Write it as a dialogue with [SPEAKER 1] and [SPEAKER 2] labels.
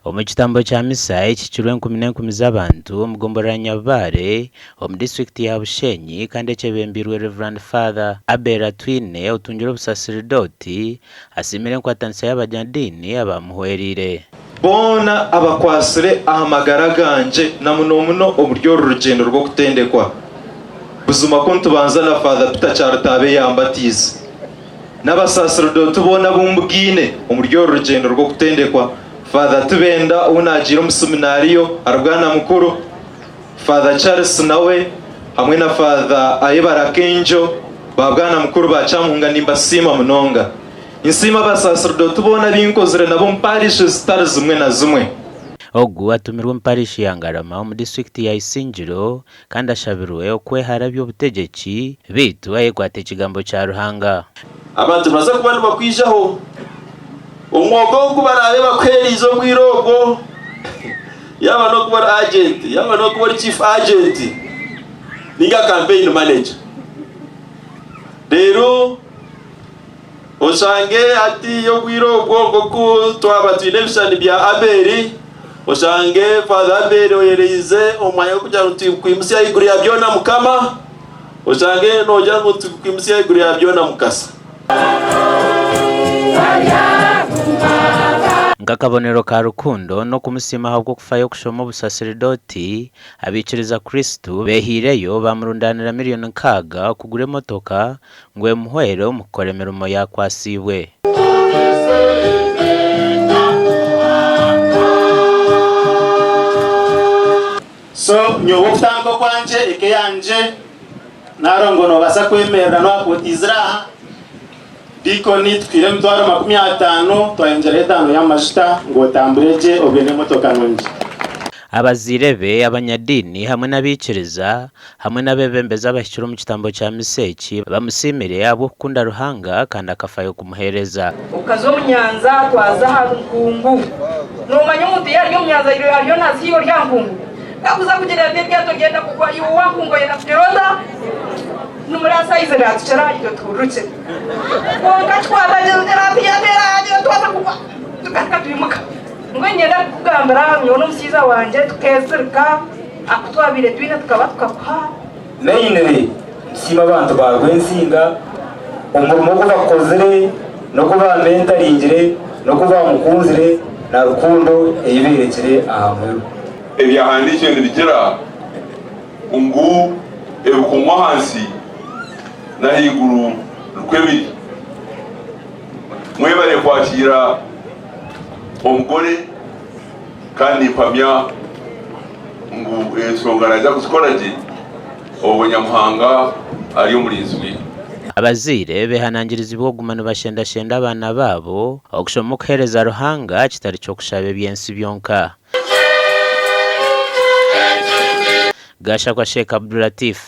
[SPEAKER 1] Omukitambo kya misa ekikirwe 10 z'abantu mugomboranya bare omu district ya Bushenyi kandi ekyebembirwe Reverend Father Abatungire Abatungire obusaserodoti asimire nkwatanisa y'abanyadini abamuhwerire
[SPEAKER 2] bona abakwasire ahamagara ganje na muno oburyo rugendo rwo kutendekwa buzuma ko ntubanza na Father Peter Chartabe yambatize n'abasaserodoti bona bumbwine omuryo rugendo rwo kutendekwa Father Tubenda unagira umuseminariyo arwana mukuru Father Charles nawe hamwe na Father Ayebarakenjo babwana mukuru bacamunga nimbasima munonga insima basaserodoti bona binkozere nabo mparishe zitari zimwe na zimwe
[SPEAKER 1] ogu atumirwe mparishi ya Ngarama mu district ya Isingiro kandi ashabirwe okwehara by'obutegeki bitu ayekwate ikigambo cya Ruhanga
[SPEAKER 3] abantu baza kubana bakwijaho umwuga wo kubarabe bakwerizo mwirogo yaba no kuba agent yaba no kuba chief agent ninga campaign manager rero osange ati yo mwirogo ngoku twabatwine bishani bya Aberi osange Father Aberi oyerize omwanya kujya kwimusia iguru ya byona mukama osange noja kwimusia iguru ya byona mukasa
[SPEAKER 1] ngakabonero ka rukundo no kumusima ahubwo kufayo kushoma obusaserodoti abikiriza Kristu behireyo bamurundanira miliyoni 6 kugure motoka ngwe muhwero mukore mirimo yakwasibwe
[SPEAKER 3] so nyobo kutango kwanje eke yanje narongono basa kwemerera no akotizira dikoni twire mtwaro 50 twainjere 5 y'amashita ngo tambureje obene motoka nonje
[SPEAKER 1] abazirebe abanyadini hamwe n'abikiriza hamwe n'abebembeza bashyira mu kitambo cya miseki bamusimire abo kunda Ruhanga kandi akafayo kumuhereza
[SPEAKER 4] ukazo munyanza twaza hankungu numanya umuntu yari munyanza iriyo naziyo ryankungu kabuza kugira bya togenda kugwa yuwa kungo yena kuroda numura size ratuchara ito turuche wonga twabanye therapy ya twaza kugwa tukakatwimuka ngwenyera kugambara nyono musiza wanje tukezirka akutwabire twina tukaba tukakwa
[SPEAKER 5] neyinere sima abantu bagwensinga umurimo ko bakozere no kuba mentaringire no kuba mukunzire na rukundo eyiberekere ahamwe
[SPEAKER 6] ebyahandikye ndikira ungu ebukumwa hansi na higuru rukwebi mwebare kwakira omugore kandi pamya ngu esongara ja kuskoraje obonyamuhanga ari umurinzi wi
[SPEAKER 1] abazire behanangiriza ibogumano bashendashenda abana babo okushoma kuhereza Ruhanga kitari cyo kushabe byensi byonka Gasha kwa Sheikh Abdulatif